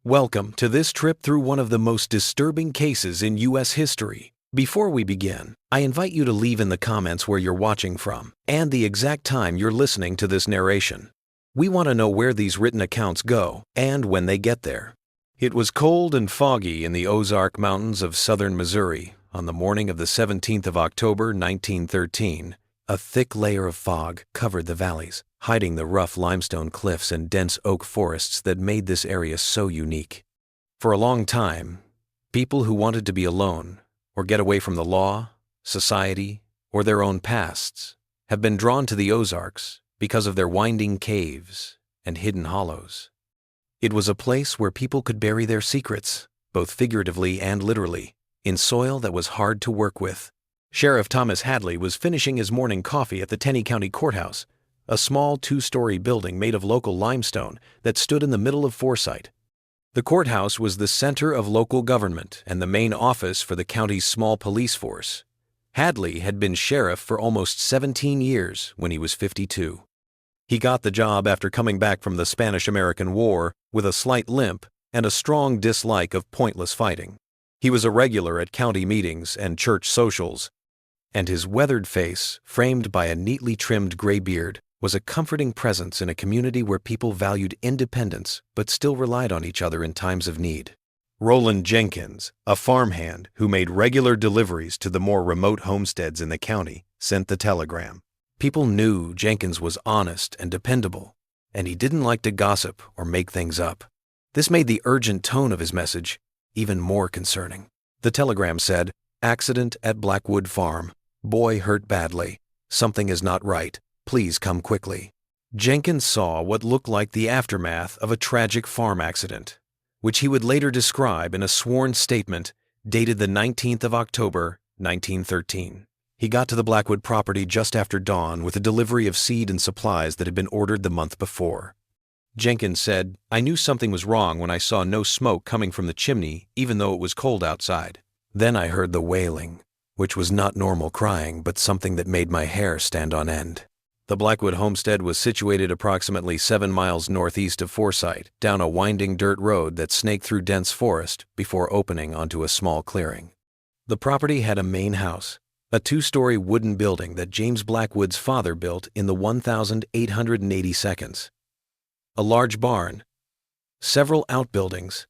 Welcome to this trip through one of the most disturbing cases in U.S. history. Before we begin, I invite you to leave in the comments where you're watching from and the exact time you're listening to this narration. We want to know where these written accounts go and when they get there. It was cold and foggy in the Ozark Mountains of southern Missouri on the morning of the 17th of October, 1913. A thick layer of fog covered the valleys, hiding the rough limestone cliffs and dense oak forests that made this area so unique. For a long time, people who wanted to be alone or get away from the law, society, or their own pasts have been drawn to the Ozarks because of their winding caves and hidden hollows. It was a place where people could bury their secrets, both figuratively and literally, in soil that was hard to work with. Sheriff Thomas Hadley was finishing his morning coffee at the Tenney County Courthouse, a small two-story building made of local limestone that stood in the middle of Forsyth. The courthouse was the center of local government and the main office for the county's small police force. Hadley had been sheriff for almost 17 years when he was 52. He got the job after coming back from the Spanish-American War with a slight limp and a strong dislike of pointless fighting. He was a regular at county meetings and church socials, and his weathered face, framed by a neatly trimmed gray beard, was a comforting presence in a community where people valued independence but still relied on each other in times of need. Roland Jenkins, a farmhand who made regular deliveries to the more remote homesteads in the county, sent the telegram. People knew Jenkins was honest and dependable, and he didn't like to gossip or make things up. This made the urgent tone of his message even more concerning. The telegram said, "Accident at Blackwood Farm. Boy hurt badly. Something is not right. Please come quickly." Jenkins saw what looked like the aftermath of a tragic farm accident, which he would later describe in a sworn statement dated the 19th of October, 1913. He got to the Blackwood property just after dawn with a delivery of seed and supplies that had been ordered the month before. Jenkins said, "I knew something was wrong when I saw no smoke coming from the chimney, even though it was cold outside. Then I heard the wailing, which was not normal crying, but something that made my hair stand on end." The Blackwood homestead was situated approximately 7 miles northeast of Forsyth, down a winding dirt road that snaked through dense forest before opening onto a small clearing. The property had a main house, a 2-story wooden building that James Blackwood's father built in the 1882, a large barn, several outbuildings,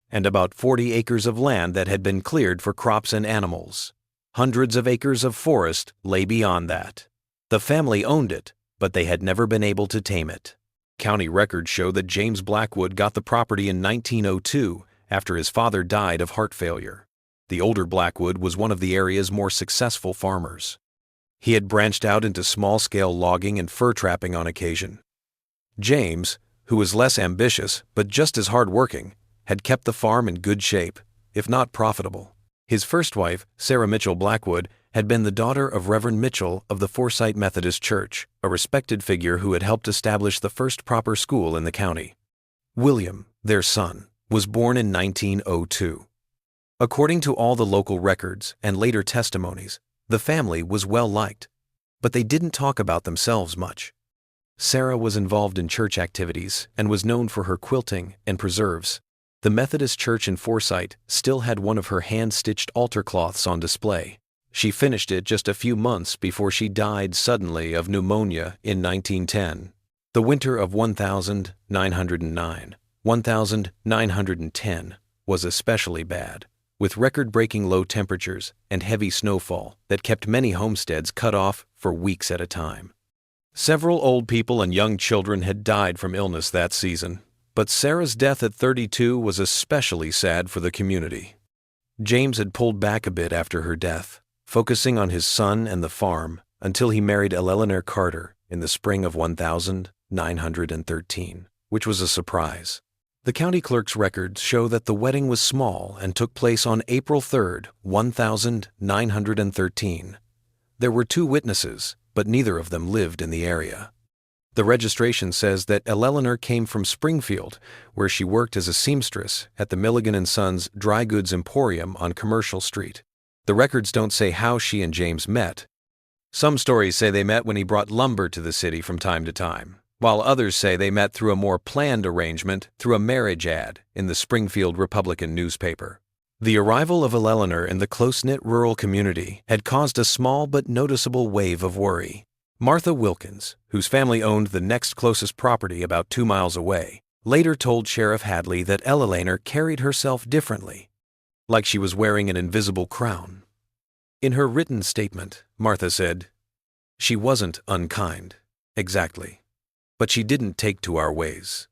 and about 40 acres of land that had been cleared for crops and animals. Hundreds of acres of forest lay beyond that. The family owned it, but they had never been able to tame it. County records show that James Blackwood got the property in 1902 after his father died of heart failure. The older Blackwood was one of the area's more successful farmers. He had branched out into small-scale logging and fur trapping on occasion. James, who was less ambitious but just as hard-working, had kept the farm in good shape, if not profitable. His first wife, Sarah Mitchell Blackwood, had been the daughter of Reverend Mitchell of the Forsyth Methodist Church, a respected figure who had helped establish the first proper school in the county. William, their son, was born in 1902. According to all the local records and later testimonies, the family was well liked, but they didn't talk about themselves much. Sarah was involved in church activities and was known for her quilting and preserves. The Methodist Church in Forsyth still had one of her hand-stitched altar cloths on display. She finished it just a few months before she died suddenly of pneumonia in 1910. The winter of 1909 was especially bad, with record-breaking low temperatures and heavy snowfall that kept many homesteads cut off for weeks at a time. Several old people and young children had died from illness that season, but Sarah's death at 32 was especially sad for the community. James had pulled back a bit after her death, focusing on his son and the farm until he married Eleanor Carter in the spring of 1913, which was a surprise. The county clerk's records show that the wedding was small and took place on April 3, 1913. There were 2 witnesses, but neither of them lived in the area. The registration says that Eleanor came from Springfield, where she worked as a seamstress at the Milligan & Sons Dry Goods Emporium on Commercial Street. The records don't say how she and James met. Some stories say they met when he brought lumber to the city from time to time, while others say they met through a more planned arrangement through a marriage ad in the Springfield Republican newspaper. The arrival of Eleanor in the close-knit rural community had caused a small but noticeable wave of worry. Martha Wilkins, whose family owned the next closest property about 2 miles away, later told Sheriff Hadley that Eleanor carried herself differently, like she was wearing an invisible crown. In her written statement, Martha said, "She wasn't unkind, exactly, but she didn't take to our ways.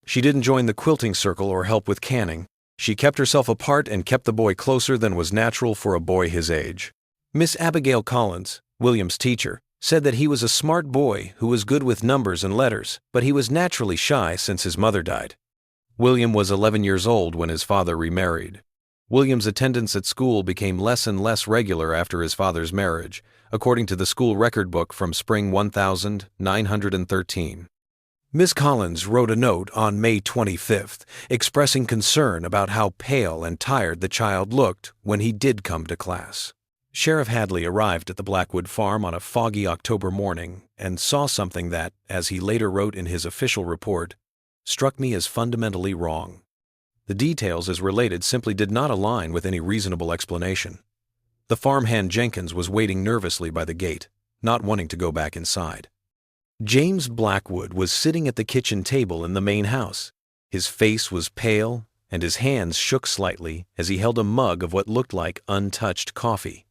She didn't join the quilting circle or help with canning. She kept herself apart and kept the boy closer than was natural for a boy his age." Miss Abigail Collins, William's teacher, said that he was a smart boy who was good with numbers and letters, but he was naturally shy since his mother died. William was 11 years old when his father remarried. William's attendance at school became less and less regular after his father's marriage, according to the school record book from spring 1913. Miss Collins wrote a note on May 25th expressing concern about how pale and tired the child looked when he did come to class. Sheriff Hadley arrived at the Blackwood farm on a foggy October morning and saw something that, as he later wrote in his official report, struck me as fundamentally wrong. The details as related simply did not align with any reasonable explanation. The farmhand Jenkins was waiting nervously by the gate, not wanting to go back inside. James Blackwood was sitting at the kitchen table in the main house. His face was pale, and his hands shook slightly as he held a mug of what looked like untouched coffee.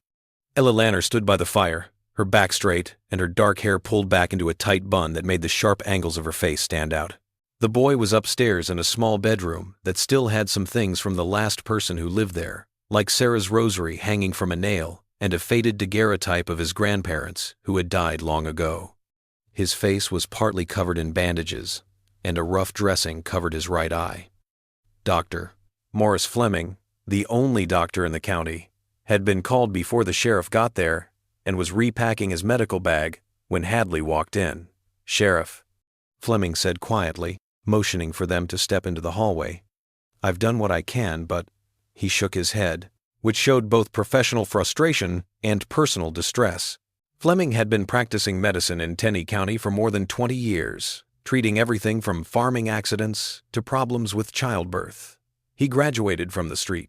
Ella Lanner stood by the fire, her back straight and her dark hair pulled back into a tight bun that made the sharp angles of her face stand out. The boy was upstairs in a small bedroom that still had some things from the last person who lived there, like Sarah's rosary hanging from a nail and a faded daguerreotype of his grandparents who had died long ago. His face was partly covered in bandages, and a rough dressing covered his right eye. Dr. Morris Fleming, the only doctor in the county, had been called before the sheriff got there and was repacking his medical bag when Hadley walked in. "Sheriff," Fleming said quietly, motioning for them to step into the hallway. "I've done what I can, but—" He shook his head, which showed both professional frustration and personal distress. Fleming had been practicing medicine in Tenney County for more than 20 years, treating everything from farming accidents to problems with childbirth. He graduated from the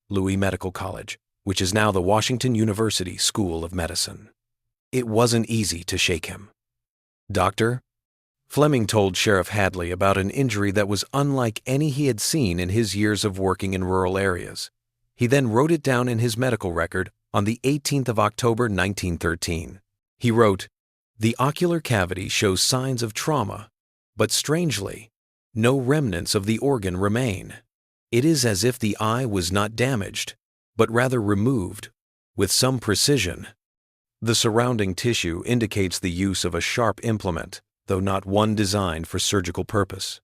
Louis Medical College, which is now the Washington University School of Medicine. It wasn't easy to shake him. "Doctor?" Fleming told Sheriff Hadley about an injury that was unlike any he had seen in his years of working in rural areas. He then wrote it down in his medical record on the 18th of October 1913. He wrote, "The ocular cavity shows signs of trauma, but strangely, no remnants of the organ remain. It is as if the eye was not damaged, but rather removed, with some precision. The surrounding tissue indicates the use of a sharp implement, though not one designed for surgical purpose."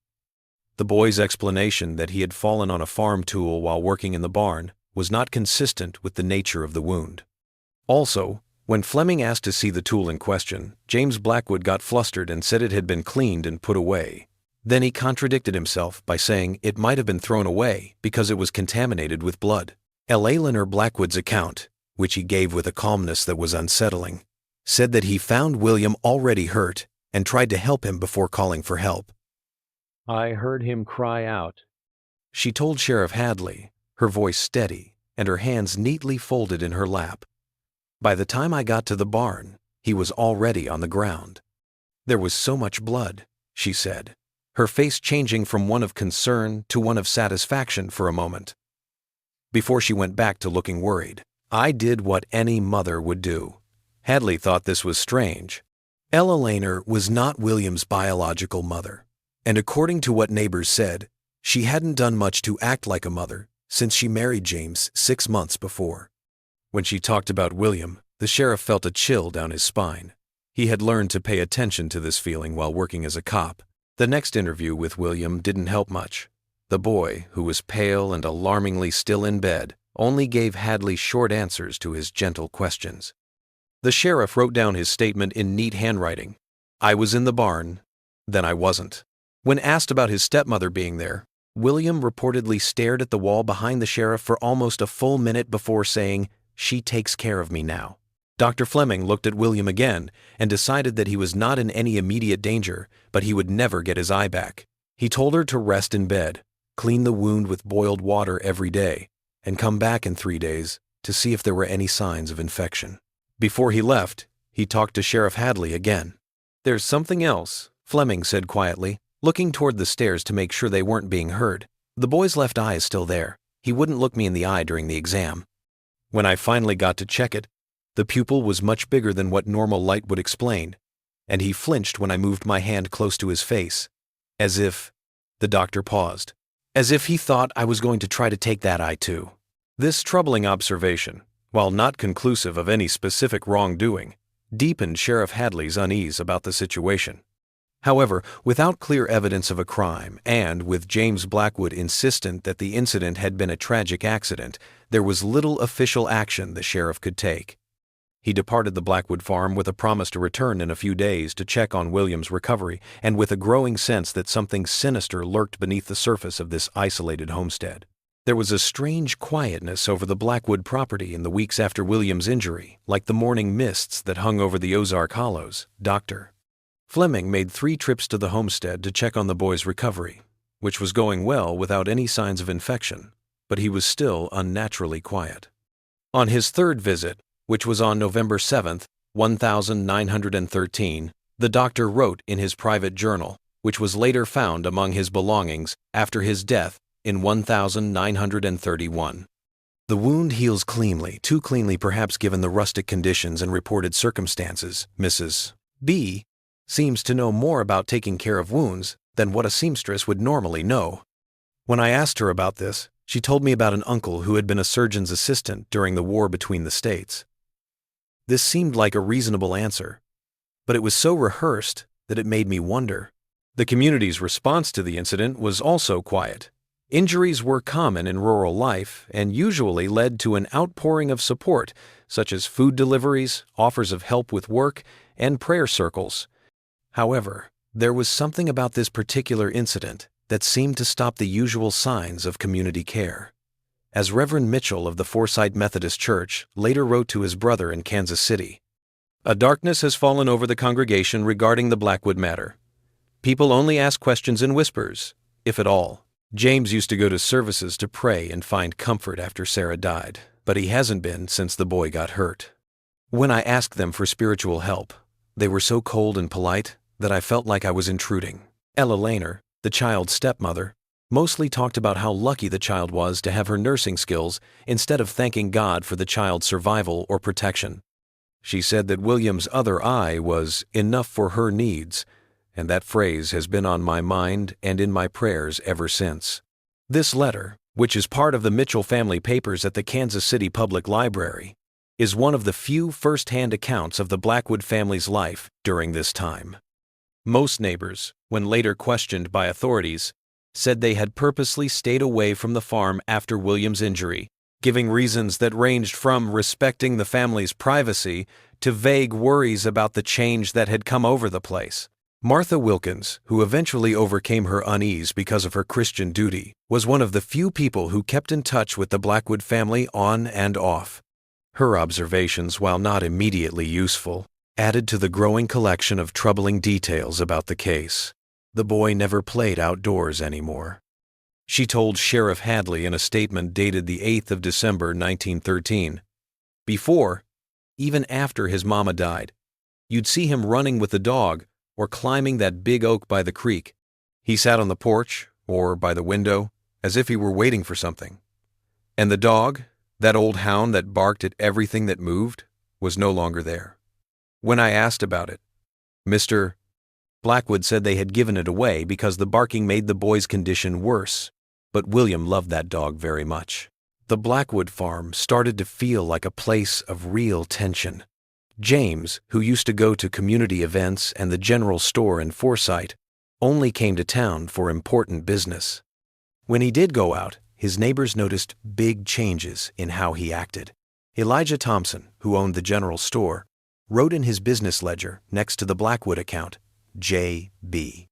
The boy's explanation that he had fallen on a farm tool while working in the barn was not consistent with the nature of the wound. Also, when Fleming asked to see the tool in question, James Blackwood got flustered and said it had been cleaned and put away. Then he contradicted himself by saying it might have been thrown away because it was contaminated with blood. Eleanor Blackwood's account, which he gave with a calmness that was unsettling, said that he found William already hurt and tried to help him before calling for help. "I heard him cry out," she told Sheriff Hadley, her voice steady and her hands neatly folded in her lap. "By the time I got to the barn, he was already on the ground. There was so much blood," she said, her face changing from one of concern to one of satisfaction for a moment, before she went back to looking worried. "I did what any mother would do." Hadley thought this was strange. Ella Lanner was not William's biological mother, and according to what neighbors said, she hadn't done much to act like a mother since she married James 6 months before. When she talked about William, the sheriff felt a chill down his spine. He had learned to pay attention to this feeling while working as a cop. The next interview with William didn't help much. The boy, who was pale and alarmingly still in bed, only gave Hadley short answers to his gentle questions. The sheriff wrote down his statement in neat handwriting. "I was in the barn, then I wasn't." When asked about his stepmother being there, William reportedly stared at the wall behind the sheriff for almost a full minute before saying, "She takes care of me now." Dr. Fleming looked at William again and decided that he was not in any immediate danger, but he would never get his eye back. He told her to rest in bed, clean the wound with boiled water every day, and come back in 3 days to see if there were any signs of infection. Before he left, he talked to Sheriff Hadley again. "There's something else," Fleming said quietly, looking toward the stairs to make sure they weren't being heard. "The boy's left eye is still there. He wouldn't look me in the eye during the exam. When I finally got to check it, the pupil was much bigger than what normal light would explain, and he flinched when I moved my hand close to his face, as if," the doctor paused, "as if he thought I was going to try to take that eye too." This troubling observation, while not conclusive of any specific wrongdoing, deepened Sheriff Hadley's unease about the situation. However, without clear evidence of a crime, and with James Blackwood insistent that the incident had been a tragic accident, there was little official action the sheriff could take. He departed the Blackwood farm with a promise to return in a few days to check on William's recovery, and with a growing sense that something sinister lurked beneath the surface of this isolated homestead. There was a strange quietness over the Blackwood property in the weeks after William's injury, like the morning mists that hung over the Ozark Hollows. Dr. Fleming made 3 trips to the homestead to check on the boy's recovery, which was going well without any signs of infection, but he was still unnaturally quiet. On his 3rd visit, which was on November 7th, 1913, the doctor wrote in his private journal, which was later found among his belongings after his death in 1931. "The wound heals cleanly, too cleanly perhaps given the rustic conditions and reported circumstances. Mrs. B. seems to know more about taking care of wounds than what a seamstress would normally know. When I asked her about this, she told me about an uncle who had been a surgeon's assistant during the war between the states. This seemed like a reasonable answer, but it was so rehearsed that it made me wonder. The community's response to the incident was also quiet. Injuries were common in rural life and usually led to an outpouring of support, such as food deliveries, offers of help with work, and prayer circles. However, there was something about this particular incident that seemed to stop the usual signs of community care. As Reverend Mitchell of the Forsyth Methodist Church later wrote to his brother in Kansas City, "A darkness has fallen over the congregation regarding the Blackwood matter. People only ask questions in whispers, if at all. James used to go to services to pray and find comfort after Sarah died, but he hasn't been since the boy got hurt. When I asked them for spiritual help, they were so cold and polite that I felt like I was intruding." Ella Lehner, the child's stepmother, mostly talked about how lucky the child was to have her nursing skills instead of thanking God for the child's survival or protection. She said that William's other eye was enough for her needs, and that phrase has been on my mind and in my prayers ever since. This letter, which is part of the Mitchell family papers at the Kansas City Public Library, is one of the few first-hand accounts of the Blackwood family's life during this time. Most neighbors, when later questioned by authorities, said they had purposely stayed away from the farm after William's injury, giving reasons that ranged from respecting the family's privacy to vague worries about the change that had come over the place. Martha Wilkins, who eventually overcame her unease because of her Christian duty, was one of the few people who kept in touch with the Blackwood family on and off. Her observations, while not immediately useful, added to the growing collection of troubling details about the case. The boy never played outdoors anymore. She told Sheriff Hadley in a statement dated the 8th of December 1913, "Before, even after his mama died, you'd see him running with the dog or climbing that big oak by the creek. He sat on the porch or by the window as if he were waiting for something. And the dog, that old hound that barked at everything that moved, was no longer there. When I asked about it, Mr. Blackwood said they had given it away because the barking made the boy's condition worse, but William loved that dog very much." The Blackwood farm started to feel like a place of real tension. James, who used to go to community events and the general store in Forsyth, only came to town for important business. When he did go out, his neighbors noticed big changes in how he acted. Elijah Thompson, who owned the general store, wrote in his business ledger next to the Blackwood account, J.B.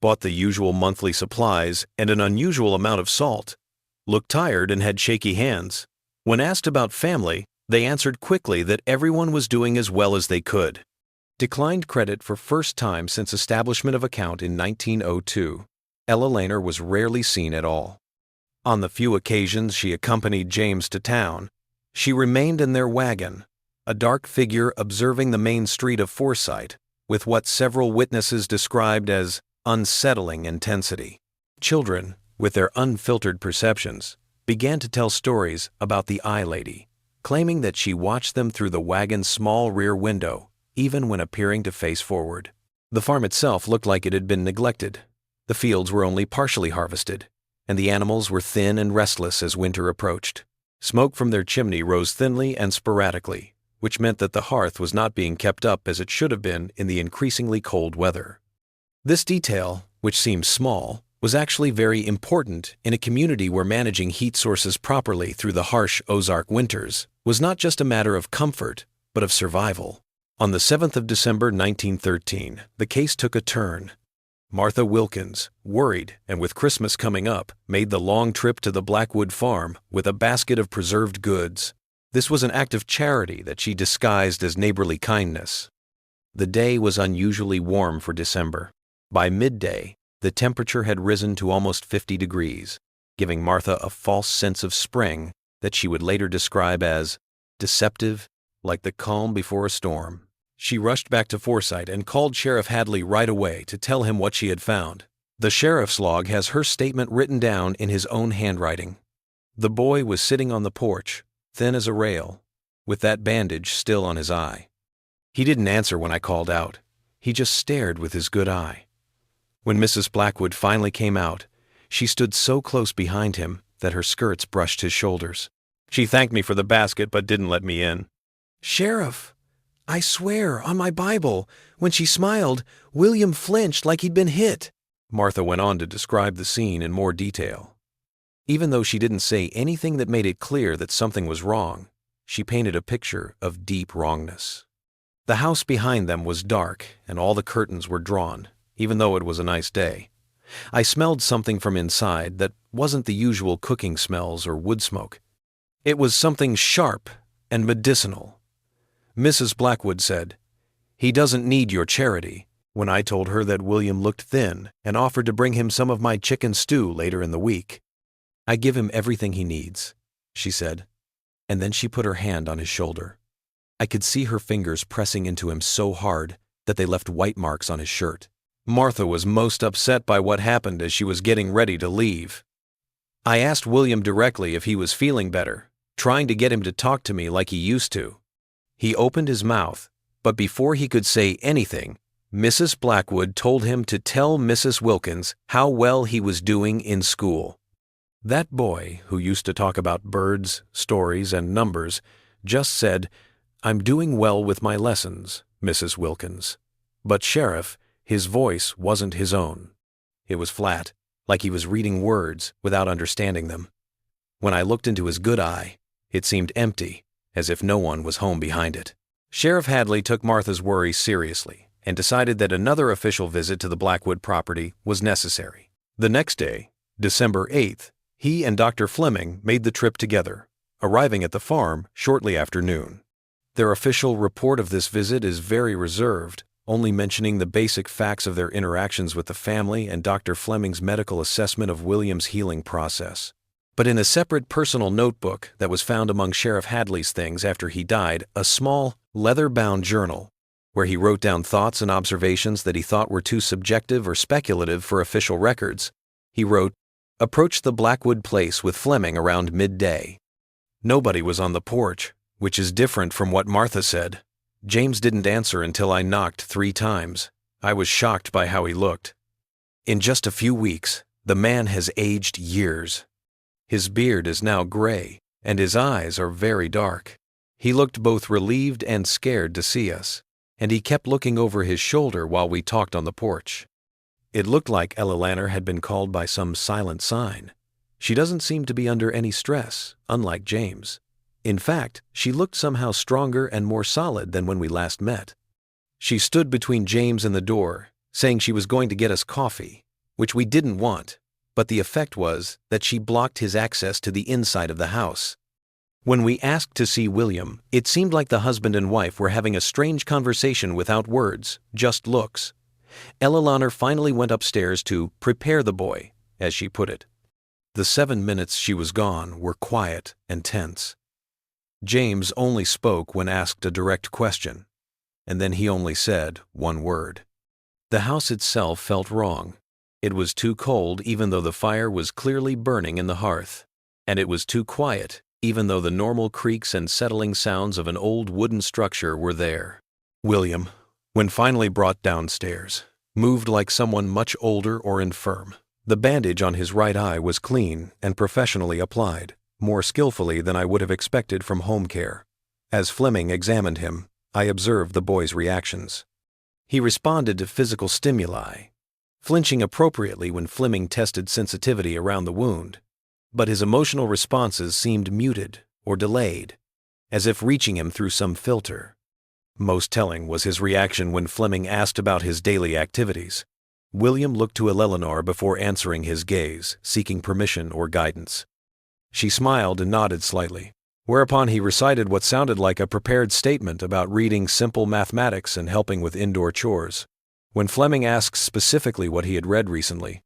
Bought the usual monthly supplies and an unusual amount of salt. Looked tired and had shaky hands. When asked about family, They answered quickly that everyone was doing as well as they could. Declined credit for first time since establishment of account in 1902, Ella Laner was rarely seen at all. On the few occasions she accompanied James to town, she remained in their wagon, a dark figure observing the main street of Forsyth, with what several witnesses described as unsettling intensity. Children, with their unfiltered perceptions, began to tell stories about the Eye Lady, claiming that she watched them through the wagon's small rear window, even when appearing to face forward. The farm itself looked like it had been neglected. The fields were only partially harvested, and the animals were thin and restless as winter approached. Smoke from their chimney rose thinly and sporadically, which meant that the hearth was not being kept up as it should have been in the increasingly cold weather. This detail, which seems small, was actually very important in a community where managing heat sources properly through the harsh Ozark winters was not just a matter of comfort, but of survival. On the 7th of December 1913, the case took a turn. Martha Wilkins, worried and with Christmas coming up, made the long trip to the Blackwood farm with a basket of preserved goods. This was an act of charity that she disguised as neighborly kindness. The day was unusually warm for December. By midday, the temperature had risen to almost 50 degrees, giving Martha a false sense of spring that she would later describe as deceptive, like the calm before a storm. She rushed back to Forsyth and called Sheriff Hadley right away to tell him what she had found. The sheriff's log has her statement written down in his own handwriting. The boy was sitting on the porch, thin as a rail, with that bandage still on his eye. He didn't answer when I called out. He just stared with his good eye. When Mrs. Blackwood finally came out, she stood so close behind him that her skirts brushed his shoulders. She thanked me for the basket but didn't let me in. "Sheriff, I swear, on my Bible, when she smiled, William flinched like he'd been hit." Martha went on to describe the scene in more detail. Even though she didn't say anything that made it clear that something was wrong, she painted a picture of deep wrongness. The house behind them was dark and all the curtains were drawn, even though it was a nice day. I smelled something from inside that wasn't the usual cooking smells or wood smoke. It was something sharp and medicinal. Mrs. Blackwood said, "He doesn't need your charity," when I told her that William looked thin and offered to bring him some of my chicken stew later in the week. "I give him everything he needs," she said, and then she put her hand on his shoulder. I could see her fingers pressing into him so hard that they left white marks on his shirt. Martha was most upset by what happened as she was getting ready to leave. I asked William directly if he was feeling better, trying to get him to talk to me like he used to. He opened his mouth, but before he could say anything, Mrs. Blackwood told him to tell Mrs. Wilkins how well he was doing in school. That boy, who used to talk about birds, stories, and numbers, just said, "I'm doing well with my lessons, Mrs. Wilkins." But Sheriff, his voice wasn't his own. It was flat, like he was reading words without understanding them. When I looked into his good eye, it seemed empty, as if no one was home behind it. Sheriff Hadley took Martha's worries seriously and decided that another official visit to the Blackwood property was necessary. The next day, December 8th, he and Dr. Fleming made the trip together, arriving at the farm shortly after noon. Their official report of this visit is very reserved, only mentioning the basic facts of their interactions with the family and Dr. Fleming's medical assessment of William's healing process. But in a separate personal notebook that was found among Sheriff Hadley's things after he died, a small, leather-bound journal, where he wrote down thoughts and observations that he thought were too subjective or speculative for official records, he wrote, "Approached the Blackwood place with Fleming around midday. Nobody was on the porch, which is different from what Martha said. James didn't answer until I knocked 3 times. I was shocked by how he looked. In just a few weeks, the man has aged years. His beard is now gray, and his eyes are very dark. He looked both relieved and scared to see us, and he kept looking over his shoulder while we talked on the porch. It looked like Ella Laner had been called by some silent sign. She doesn't seem to be under any stress, unlike James. In fact, she looked somehow stronger and more solid than when we last met. She stood between James and the door, saying she was going to get us coffee, which we didn't want, but the effect was that she blocked his access to the inside of the house. When we asked to see William, it seemed like the husband and wife were having a strange conversation without words, just looks. Eleanor finally went upstairs to prepare the boy, as she put it. The 7 minutes she was gone were quiet and tense. James only spoke when asked a direct question, and then he only said one word. The house itself felt wrong. It was too cold even though the fire was clearly burning in the hearth, and it was too quiet even though the normal creaks and settling sounds of an old wooden structure were there. William, when finally brought downstairs, moved like someone much older or infirm. The bandage on his right eye was clean and professionally applied, more skillfully than I would have expected from home care. As Fleming examined him, I observed the boy's reactions. He responded to physical stimuli, flinching appropriately when Fleming tested sensitivity around the wound, but his emotional responses seemed muted or delayed, as if reaching him through some filter. Most telling was his reaction when Fleming asked about his daily activities. William looked to Eleanor before answering his gaze, seeking permission or guidance. She smiled and nodded slightly, whereupon he recited what sounded like a prepared statement about reading simple mathematics and helping with indoor chores. When Fleming asked specifically what he had read recently,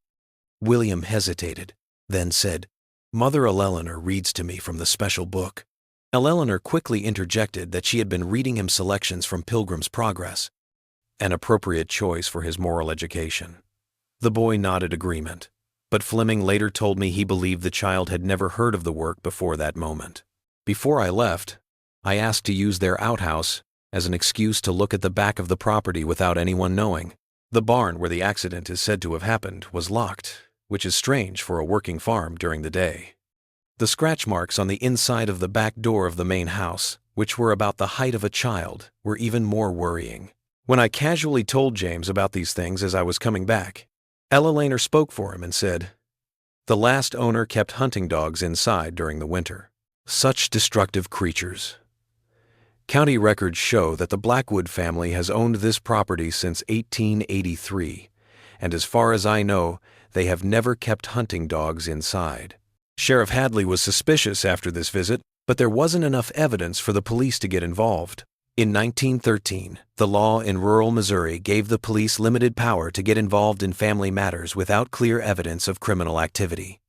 William hesitated, then said, "Mother Eleanor reads to me from the special book." Eleanor quickly interjected that she had been reading him selections from Pilgrim's Progress, an appropriate choice for his moral education. The boy nodded agreement, but Fleming later told me he believed the child had never heard of the work before that moment. Before I left, I asked to use their outhouse as an excuse to look at the back of the property without anyone knowing. The barn where the accident is said to have happened was locked, which is strange for a working farm during the day. The scratch marks on the inside of the back door of the main house, which were about the height of a child, were even more worrying. When I casually told James about these things as I was coming back, Eleanor spoke for him and said, "The last owner kept hunting dogs inside during the winter. Such destructive creatures." County records show that the Blackwood family has owned this property since 1883, and as far as I know, they have never kept hunting dogs inside. Sheriff Hadley was suspicious after this visit, but there wasn't enough evidence for the police to get involved. In 1913, the law in rural Missouri gave the police limited power to get involved in family matters without clear evidence of criminal activity.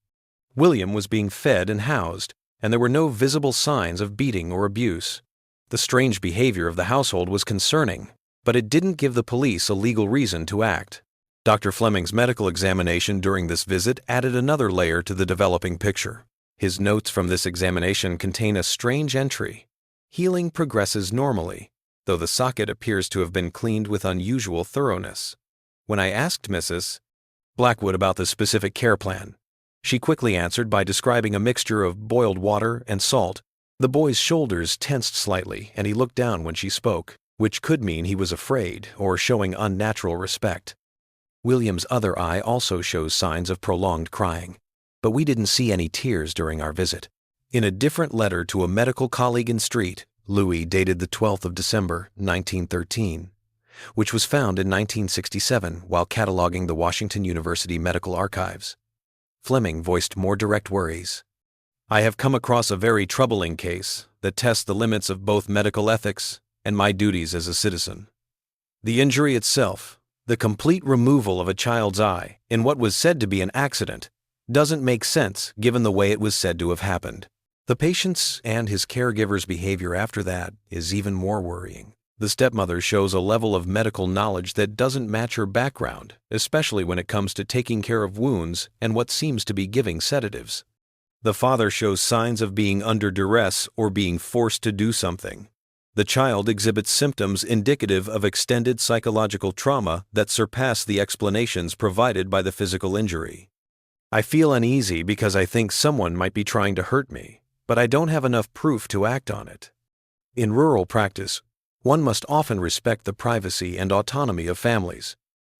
William was being fed and housed, and there were no visible signs of beating or abuse. The strange behavior of the household was concerning, but it didn't give the police a legal reason to act. Dr. Fleming's medical examination during this visit added another layer to the developing picture. His notes from this examination contain a strange entry. Healing progresses normally, though the socket appears to have been cleaned with unusual thoroughness. When I asked Mrs. Blackwood about the specific care plan, she quickly answered by describing a mixture of boiled water and salt. The boy's shoulders tensed slightly, and he looked down when she spoke, which could mean he was afraid or showing unnatural respect. William's other eye also shows signs of prolonged crying, but we didn't see any tears during our visit. In a different letter to a medical colleague in Street, Louis, dated the 12th of December, 1913, which was found in 1967 while cataloging the Washington University Medical Archives, Fleming voiced more direct worries. "I have come across a very troubling case that tests the limits of both medical ethics and my duties as a citizen. The injury itself, the complete removal of a child's eye in what was said to be an accident, doesn't make sense given the way it was said to have happened. The patient's and his caregiver's behavior after that is even more worrying. The stepmother shows a level of medical knowledge that doesn't match her background, especially when it comes to taking care of wounds and what seems to be giving sedatives. The father shows signs of being under duress or being forced to do something. The child exhibits symptoms indicative of extended psychological trauma that surpass the explanations provided by the physical injury. I feel uneasy because I think someone might be trying to hurt me, but I don't have enough proof to act on it. In rural practice, one must often respect the privacy and autonomy of families.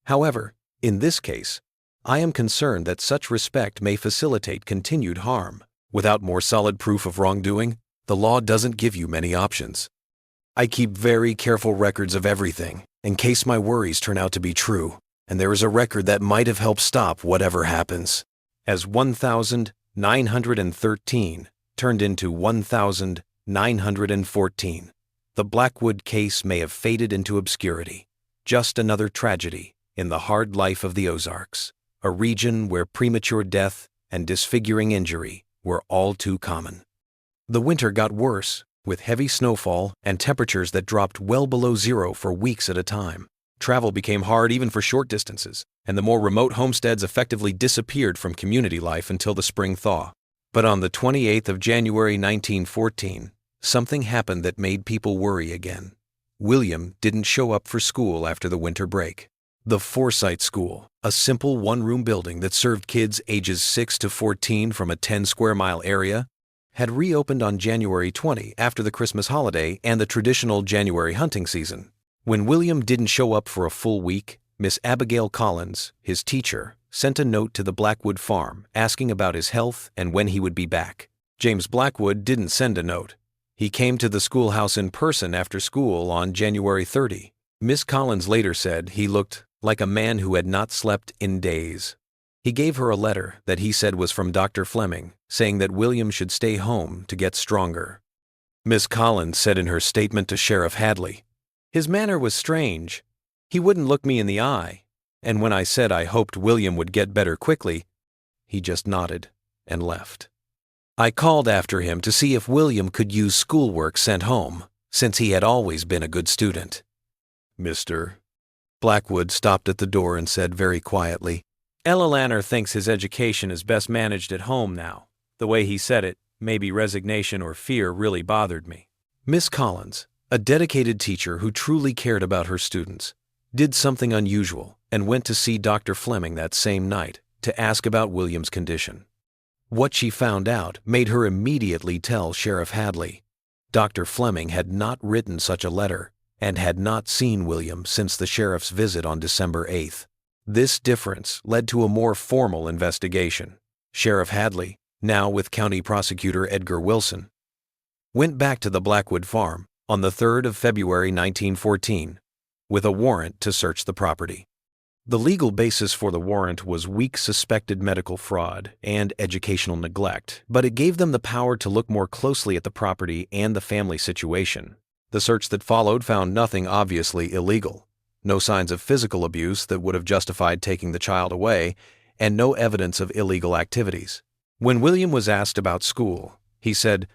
However, in this case, I am concerned that such respect may facilitate continued harm. Without more solid proof of wrongdoing, the law doesn't give you many options. I keep very careful records of everything, in case my worries turn out to be true, and there is a record that might have helped stop whatever happens. As 1913, turned into 1,914. The Blackwood case may have faded into obscurity. Just another tragedy in the hard life of the Ozarks, a region where premature death and disfiguring injury were all too common. The winter got worse, with heavy snowfall and temperatures that dropped well below zero for weeks at a time. Travel became hard even for short distances, and the more remote homesteads effectively disappeared from community life until the spring thaw. But on the 28th of January 1914, something happened that made people worry again. William didn't show up for school after the winter break. The Forsyth School, a simple one-room building that served kids ages 6 to 14 from a 10-square-mile area, had reopened on January 20 after the Christmas holiday and the traditional January hunting season. When William didn't show up for a full week, Miss Abigail Collins, his teacher, sent a note to the Blackwood farm asking about his health and when he would be back. James Blackwood didn't send a note. He came to the schoolhouse in person after school on January 30. Miss Collins later said he looked like a man who had not slept in days. He gave her a letter that he said was from Dr. Fleming, saying that William should stay home to get stronger. Miss Collins said in her statement to Sheriff Hadley, "His manner was strange. He wouldn't look me in the eye, and when I said I hoped William would get better quickly, he just nodded and left. I called after him to see if William could use schoolwork sent home, since he had always been a good student." "Mr. Blackwood stopped at the door and said very quietly, "Ella Lanner thinks his education is best managed at home now." The way he said it, maybe resignation or fear, really bothered me. Miss Collins, a dedicated teacher who truly cared about her students, did something unusual and went to see Dr. Fleming that same night to ask about William's condition. What she found out made her immediately tell Sheriff Hadley. Dr. Fleming had not written such a letter and had not seen William since the sheriff's visit on December 8th. This difference led to a more formal investigation. Sheriff Hadley, now with County Prosecutor Edgar Wilson, went back to the Blackwood farm on the 3rd of February 1914 with a warrant to search the property. The legal basis for the warrant was weak suspected medical fraud and educational neglect, but it gave them the power to look more closely at the property and the family situation. The search that followed found nothing obviously illegal, no signs of physical abuse that would have justified taking the child away, and no evidence of illegal activities. When William was asked about school, he said,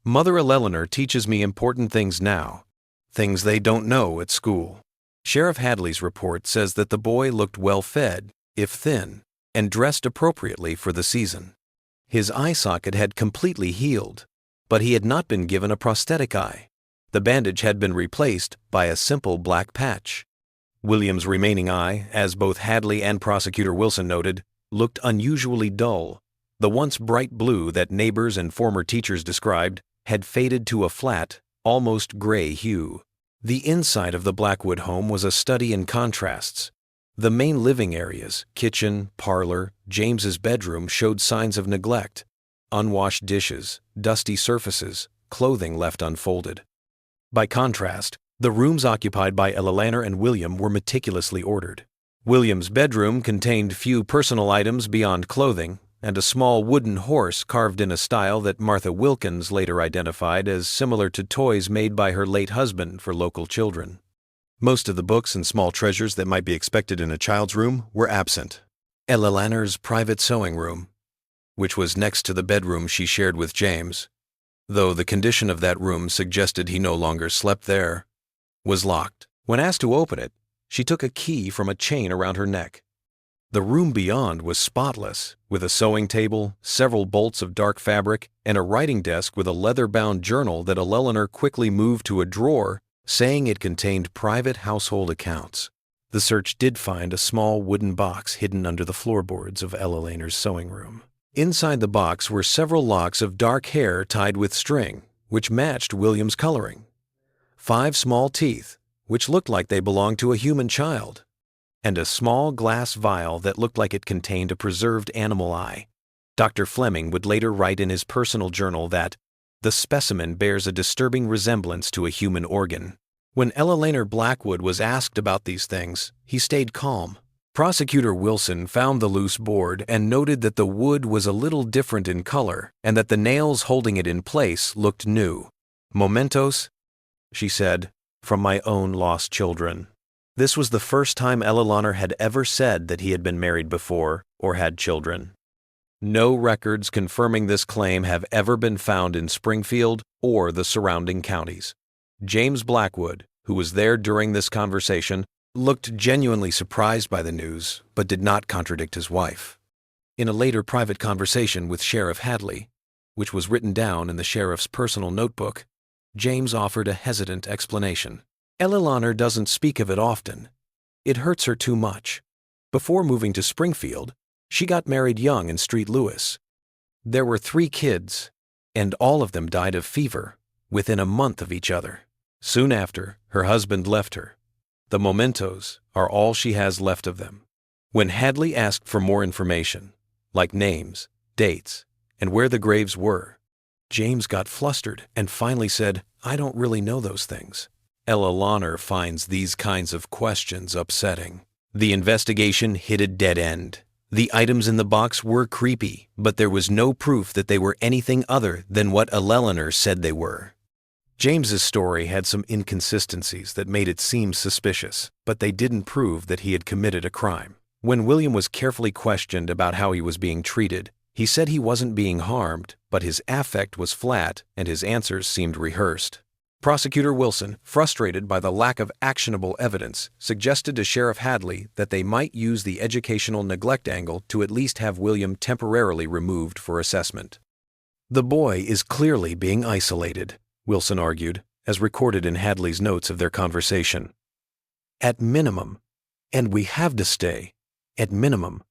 "Mother Eleanor teaches me important things now, things they don't know at school." Sheriff Hadley's report says that the boy looked well-fed, if thin, and dressed appropriately for the season. His eye socket had completely healed, but he had not been given a prosthetic eye. The bandage had been replaced by a simple black patch. William's remaining eye, as both Hadley and Prosecutor Wilson noted, looked unusually dull. The once bright blue that neighbors and former teachers described had faded to a flat, almost gray hue. The inside of the Blackwood home was a study in contrasts. The main living areas, kitchen, parlor, James's bedroom, showed signs of neglect. Unwashed dishes, dusty surfaces, clothing left unfolded. By contrast, the rooms occupied by Ella Lanner and William were meticulously ordered. William's bedroom contained few personal items beyond clothing, and a small wooden horse carved in a style that Martha Wilkins later identified as similar to toys made by her late husband for local children. Most of the books and small treasures that might be expected in a child's room were absent. Ella Lanner's private sewing room, which was next to the bedroom she shared with James, though the condition of that room suggested he no longer slept there, was locked. When asked to open it, she took a key from a chain around her neck. The room beyond was spotless, with a sewing table, several bolts of dark fabric, and a writing desk with a leather-bound journal that Eleanor quickly moved to a drawer, saying it contained private household accounts. The search did find a small wooden box hidden under the floorboards of Ella Lanner's sewing room. Inside the box were several locks of dark hair tied with string, which matched William's coloring. 5 small teeth, which looked like they belonged to a human child, and a small glass vial that looked like it contained a preserved animal eye. Dr. Fleming would later write in his personal journal that the specimen bears a disturbing resemblance to a human organ. When Ella Lanner Blackwood was asked about these things, he stayed calm. Prosecutor Wilson found the loose board and noted that the wood was a little different in color and that the nails holding it in place looked new. "Mementos," she said, "from my own lost children." This was the first time Ella had ever said that he had been married before or had children. No records confirming this claim have ever been found in Springfield or the surrounding counties. James Blackwood, who was there during this conversation, looked genuinely surprised by the news, but did not contradict his wife. In a later private conversation with Sheriff Hadley, which was written down in the sheriff's personal notebook, James offered a hesitant explanation. "Ella doesn't speak of it often. It hurts her too much. Before moving to Springfield, she got married young in St. Louis. There were 3 kids, and all of them died of fever within a month of each other. Soon after, her husband left her. The mementos are all she has left of them." When Hadley asked for more information, like names, dates, and where the graves were, James got flustered and finally said, "I don't really know those things." Ella finds these kinds of questions upsetting. The investigation hit a dead end. The items in the box were creepy, but there was no proof that they were anything other than what Ella said they were. James's story had some inconsistencies that made it seem suspicious, but they didn't prove that he had committed a crime. When William was carefully questioned about how he was being treated, he said he wasn't being harmed, but his affect was flat and his answers seemed rehearsed. Prosecutor Wilson, frustrated by the lack of actionable evidence, suggested to Sheriff Hadley that they might use the educational neglect angle to at least have William temporarily removed for assessment. "The boy is clearly being isolated," Wilson argued, as recorded in Hadley's notes of their conversation. "At minimum, and we have to stay, at minimum,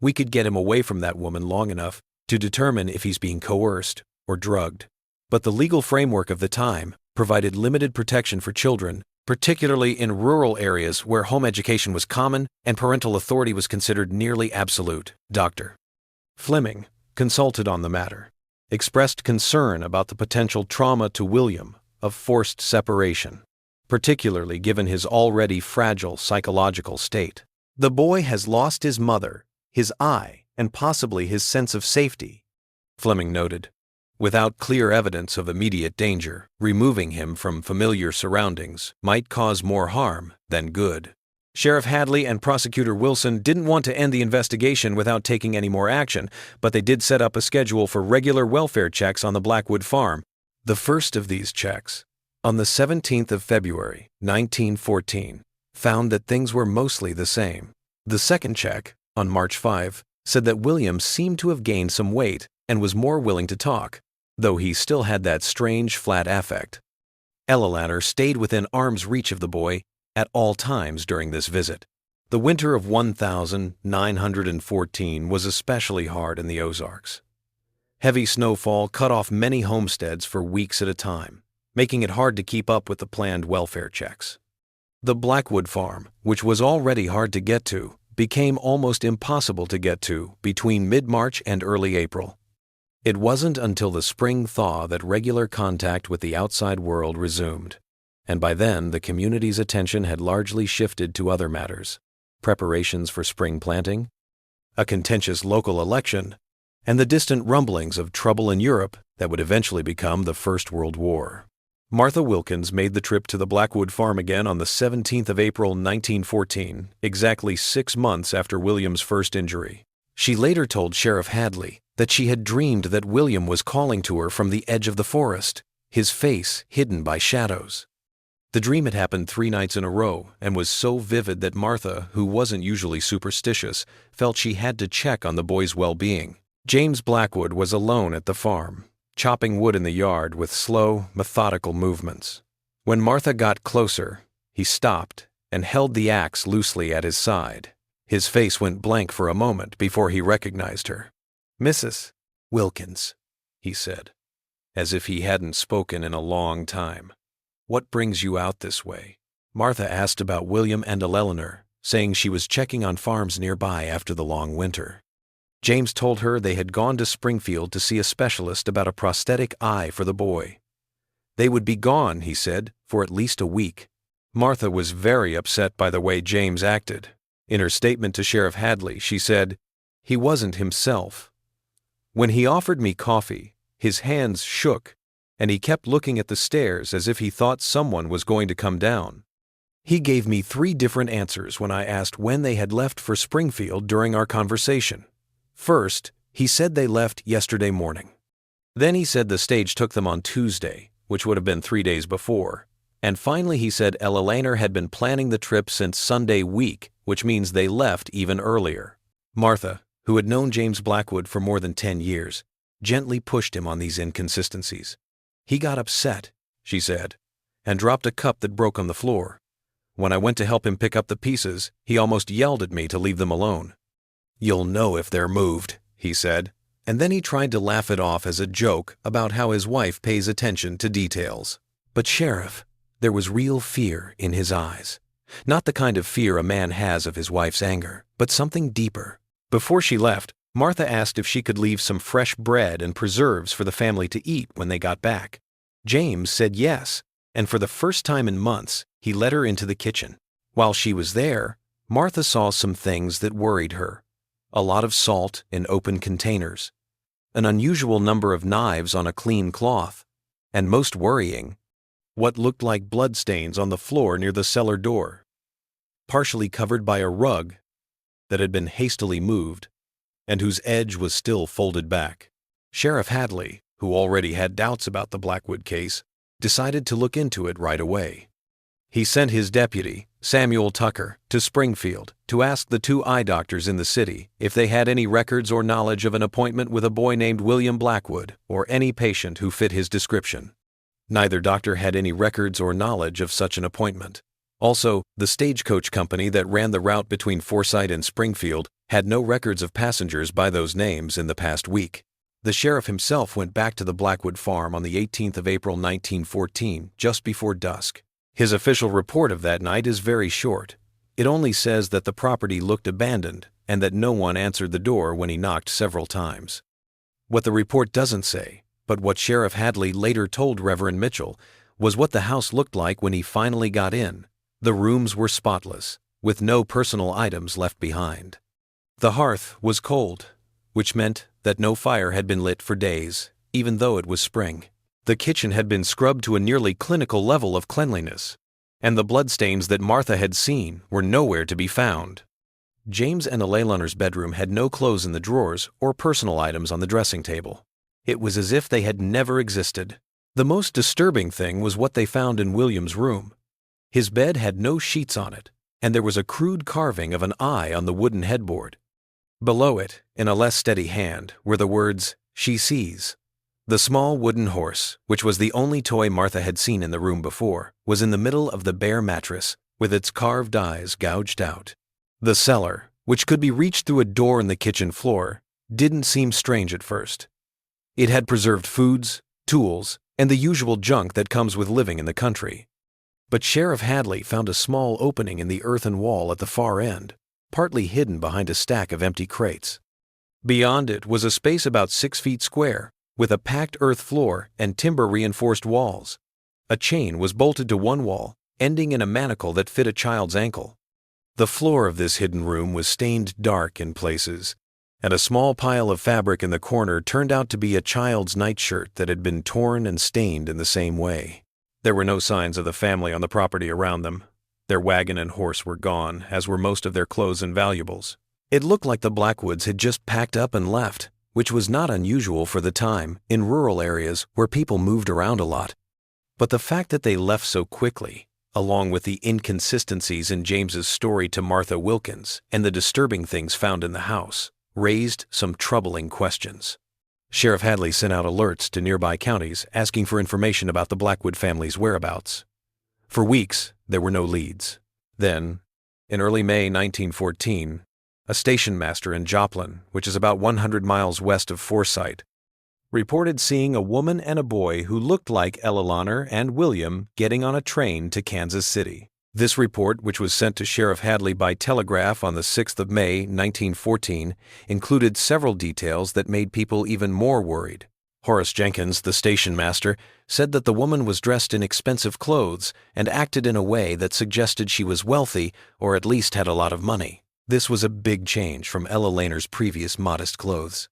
we could get him away from that woman long enough to determine if he's being coerced or drugged. But the legal framework of the time provided limited protection for children, particularly in rural areas where home education was common and parental authority was considered nearly absolute." Dr. Fleming, consulted on the matter, expressed concern about the potential trauma to William of forced separation, particularly given his already fragile psychological state. "The boy has lost his mother, his eye, and possibly his sense of safety," Fleming noted. "Without clear evidence of immediate danger, removing him from familiar surroundings might cause more harm than good." Sheriff Hadley and Prosecutor Wilson didn't want to end the investigation without taking any more action, but they did set up a schedule for regular welfare checks on the Blackwood farm. The first of these checks, on the 17th of February, 1914, found that things were mostly the same. The second check, on March 5, said that William seemed to have gained some weight and was more willing to talk, though he still had that strange flat affect. Ella stayed within arm's reach of the boy at all times during this visit. The winter of 1914 was especially hard in the Ozarks. Heavy snowfall cut off many homesteads for weeks at a time, making it hard to keep up with the planned welfare checks. The Blackwood farm, which was already hard to get to, became almost impossible to get to between mid-March and early April. It wasn't until the spring thaw that regular contact with the outside world resumed, and by then the community's attention had largely shifted to other matters: preparations for spring planting, a contentious local election, and the distant rumblings of trouble in Europe that would eventually become the First World War. Martha Wilkins made the trip to the Blackwood farm again on the 17th of April 1914, exactly 6 months after William's first injury. She later told Sheriff Hadley that she had dreamed that William was calling to her from the edge of the forest, his face hidden by shadows. The dream had happened 3 nights in a row and was so vivid that Martha, who wasn't usually superstitious, felt she had to check on the boy's well-being. James Blackwood was alone at the farm, chopping wood in the yard with slow, methodical movements. When Martha got closer, he stopped and held the axe loosely at his side. His face went blank for a moment before he recognized her. "Mrs. Wilkins," he said, as if he hadn't spoken in a long time. "What brings you out this way?" Martha asked about William and Eleanor, saying she was checking on farms nearby after the long winter. James told her they had gone to Springfield to see a specialist about a prosthetic eye for the boy. They would be gone, he said, for at least a week. Martha was very upset by the way James acted. In her statement to Sheriff Hadley, she said, "He wasn't himself. When he offered me coffee, his hands shook, and he kept looking at the stairs as if he thought someone was going to come down. He gave me 3 different answers when I asked when they had left for Springfield during our conversation. First, he said they left yesterday morning. Then he said the stage took them on Tuesday, which would have been 3 days before. And finally he said Ella Laner had been planning the trip since Sunday week, which means they left even earlier." Martha, who had known James Blackwood for more than 10 years, gently pushed him on these inconsistencies. "He got upset," she said, "and dropped a cup that broke on the floor. When I went to help him pick up the pieces, he almost yelled at me to leave them alone. 'You'll know if they're moved,' he said, and then he tried to laugh it off as a joke about how his wife pays attention to details. But Sheriff, there was real fear in his eyes. Not the kind of fear a man has of his wife's anger, but something deeper. Before she left, Martha asked if she could leave some fresh bread and preserves for the family to eat when they got back. James said yes, and for the first time in months, he led her into the kitchen. While she was there, Martha saw some things that worried her. A lot of salt in open containers, an unusual number of knives on a clean cloth, and most worrying, what looked like bloodstains on the floor near the cellar door, partially covered by a rug that had been hastily moved and whose edge was still folded back. Sheriff Hadley, who already had doubts about the Blackwood case, decided to look into it right away. He sent his deputy, Samuel Tucker, to Springfield to ask the 2 eye doctors in the city if they had any records or knowledge of an appointment with a boy named William Blackwood or any patient who fit his description. Neither doctor had any records or knowledge of such an appointment. Also, the stagecoach company that ran the route between Forsyth and Springfield had no records of passengers by those names in the past week. The sheriff himself went back to the Blackwood farm on the 18th of April 1914, just before dusk. His official report of that night is very short. It only says that the property looked abandoned and that no one answered the door when he knocked several times. What the report doesn't say, but what Sheriff Hadley later told Reverend Mitchell, was what the house looked like when he finally got in. The rooms were spotless, with no personal items left behind. The hearth was cold, which meant that no fire had been lit for days, even though it was spring. The kitchen had been scrubbed to a nearly clinical level of cleanliness, and the bloodstains that Martha had seen were nowhere to be found. James and Ella Laner's bedroom had no clothes in the drawers or personal items on the dressing table. It was as if they had never existed. The most disturbing thing was what they found in William's room. His bed had no sheets on it, and there was a crude carving of an eye on the wooden headboard. Below it, in a less steady hand, were the words, "She sees." The small wooden horse, which was the only toy Martha had seen in the room before, was in the middle of the bare mattress, with its carved eyes gouged out. The cellar, which could be reached through a door in the kitchen floor, didn't seem strange at first. It had preserved foods, tools, and the usual junk that comes with living in the country. But Sheriff Hadley found a small opening in the earthen wall at the far end, partly hidden behind a stack of empty crates. Beyond it was a space about 6 feet square, with a packed earth floor and timber-reinforced walls. A chain was bolted to one wall, ending in a manacle that fit a child's ankle. The floor of this hidden room was stained dark in places, and a small pile of fabric in the corner turned out to be a child's nightshirt that had been torn and stained in the same way. There were no signs of the family on the property around them. Their wagon and horse were gone, as were most of their clothes and valuables. It looked like the Blackwoods had just packed up and left, which was not unusual for the time in rural areas where people moved around a lot. But the fact that they left so quickly, along with the inconsistencies in James's story to Martha Wilkins and the disturbing things found in the house, raised some troubling questions. Sheriff Hadley sent out alerts to nearby counties asking for information about the Blackwood family's whereabouts. For weeks, there were no leads. Then, in early May 1914, a station master in Joplin, which is about 100 miles west of Forsyth, reported seeing a woman and a boy who looked like Ella Laner and William getting on a train to Kansas City. This report, which was sent to Sheriff Hadley by telegraph on the 6th of May, 1914, included several details that made people even more worried. Horace Jenkins, the station master, said that the woman was dressed in expensive clothes and acted in a way that suggested she was wealthy or at least had a lot of money. This was a big change from Ella Lehner's previous modest clothes.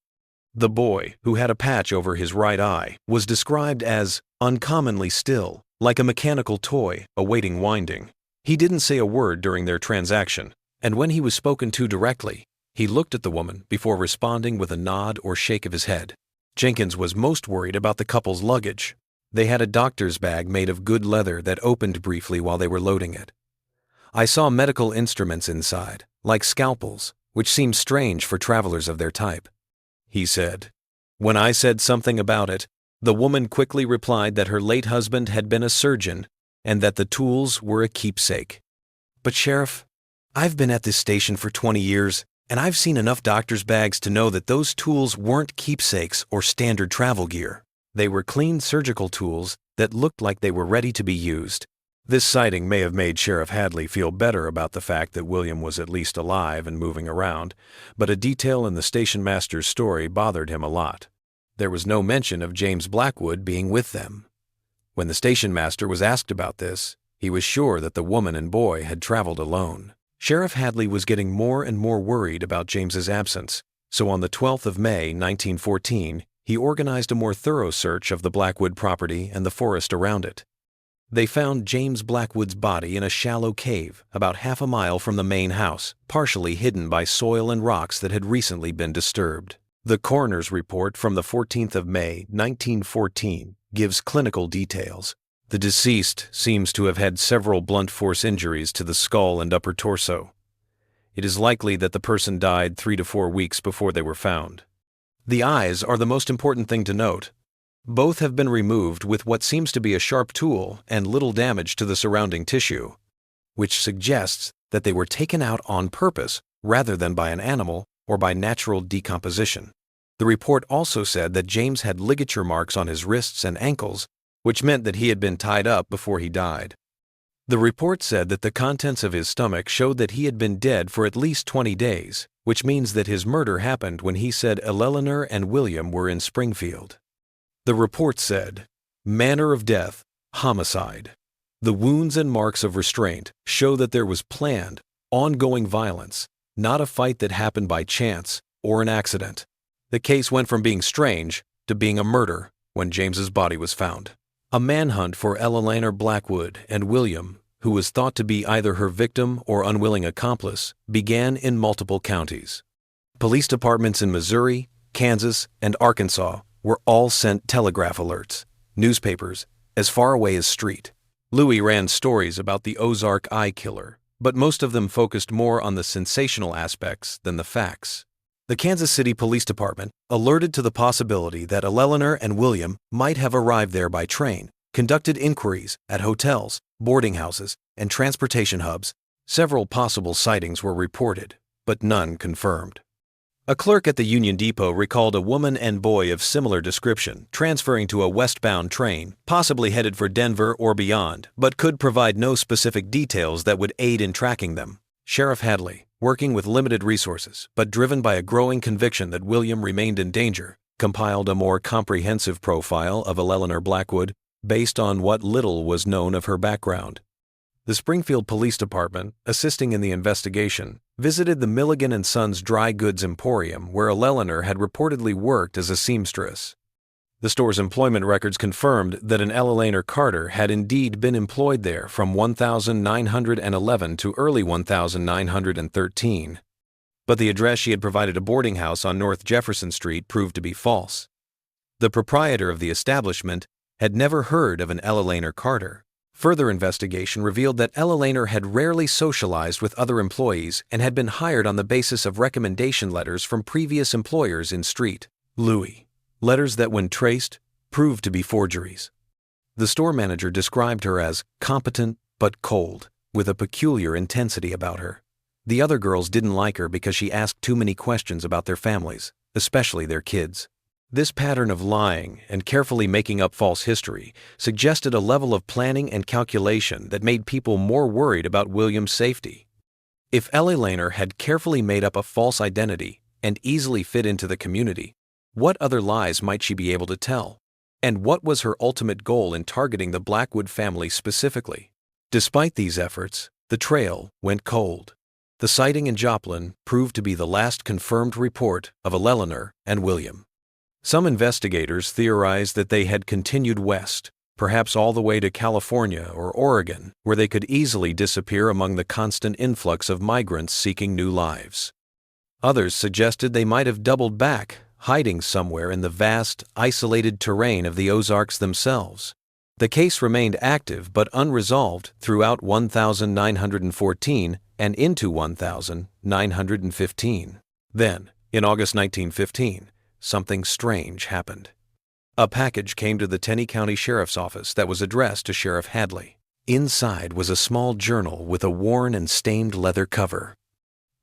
The boy, who had a patch over his right eye, was described as uncommonly still, like a mechanical toy awaiting winding. He didn't say a word during their transaction, and when he was spoken to directly, he looked at the woman before responding with a nod or shake of his head. Jenkins was most worried about the couple's luggage. They had a doctor's bag made of good leather that opened briefly while they were loading it. I saw medical instruments inside, like scalpels, which seemed strange for travelers of their type. He said. When I said something about it, the woman quickly replied that her late husband had been a surgeon and that the tools were a keepsake. But Sheriff, I've been at this station for 20 years, and I've seen enough doctor's bags to know that those tools weren't keepsakes or standard travel gear. They were clean surgical tools that looked like they were ready to be used. This sighting may have made Sheriff Hadley feel better about the fact that William was at least alive and moving around, but a detail in the station master's story bothered him a lot. There was no mention of James Blackwood being with them. When the station master was asked about this, he was sure that the woman and boy had traveled alone. Sheriff Hadley was getting more and more worried about James's absence, so on the 12th of May, 1914, he organized a more thorough search of the Blackwood property and the forest around it. They found James Blackwood's body in a shallow cave about half a mile from the main house, partially hidden by soil and rocks that had recently been disturbed. The coroner's report from the 14th of May, 1914, gives clinical details. The deceased seems to have had several blunt force injuries to the skull and upper torso. It is likely that the person died 3 to 4 weeks before they were found. The eyes are the most important thing to note. Both have been removed with what seems to be a sharp tool and little damage to the surrounding tissue, which suggests that they were taken out on purpose rather than by an animal or by natural decomposition. The report also said that James had ligature marks on his wrists and ankles, which meant that he had been tied up before he died. The report said that the contents of his stomach showed that he had been dead for at least 20 days, which means that his murder happened when he said Eleanor and William were in Springfield. The report said, manner of death, homicide. The wounds and marks of restraint show that there was planned, ongoing violence, not a fight that happened by chance or an accident. The case went from being strange to being a murder when James's body was found. A manhunt for Eleanor Blackwood and William, who was thought to be either her victim or unwilling accomplice, began in multiple counties. Police departments in Missouri, Kansas, and Arkansas were all sent telegraph alerts, newspapers, as far away as Street. Louis ran stories about the Ozark Eye Killer, but most of them focused more on the sensational aspects than the facts. The Kansas City Police Department alerted to the possibility that Eleanor and William might have arrived there by train, conducted inquiries at hotels, boarding houses, and transportation hubs. Several possible sightings were reported, but none confirmed. A clerk at the Union Depot recalled a woman and boy of similar description transferring to a westbound train, possibly headed for Denver or beyond, but could provide no specific details that would aid in tracking them. Sheriff Hadley, working with limited resources, but driven by a growing conviction that William remained in danger, compiled a more comprehensive profile of Eleanor Blackwood based on what little was known of her background. The Springfield Police Department, assisting in the investigation, visited the Milligan & Sons Dry Goods Emporium where Eleanor had reportedly worked as a seamstress. The store's employment records confirmed that an Eleanor Carter had indeed been employed there from 1911 to early 1913. But the address she had provided a boarding house on North Jefferson Street proved to be false. The proprietor of the establishment had never heard of an Eleanor Carter. Further investigation revealed that Eleanor had rarely socialized with other employees and had been hired on the basis of recommendation letters from previous employers in Street Louis. Letters that, when traced, proved to be forgeries. The store manager described her as competent but cold, with a peculiar intensity about her. The other girls didn't like her because she asked too many questions about their families, especially their kids. This pattern of lying and carefully making up false history suggested a level of planning and calculation that made people more worried about William's safety. If Eleanor had carefully made up a false identity and easily fit into the community, what other lies might she be able to tell? And what was her ultimate goal in targeting the Blackwood family specifically? Despite these efforts, the trail went cold. The sighting in Joplin proved to be the last confirmed report of Eleanor and William. Some investigators theorized that they had continued west, perhaps all the way to California or Oregon, where they could easily disappear among the constant influx of migrants seeking new lives. Others suggested they might have doubled back, hiding somewhere in the vast, isolated terrain of the Ozarks themselves. The case remained active but unresolved throughout 1914 and into 1915. Then, in August 1915, something strange happened. A package came to the Tenney County Sheriff's Office that was addressed to Sheriff Hadley. Inside was a small journal with a worn and stained leather cover.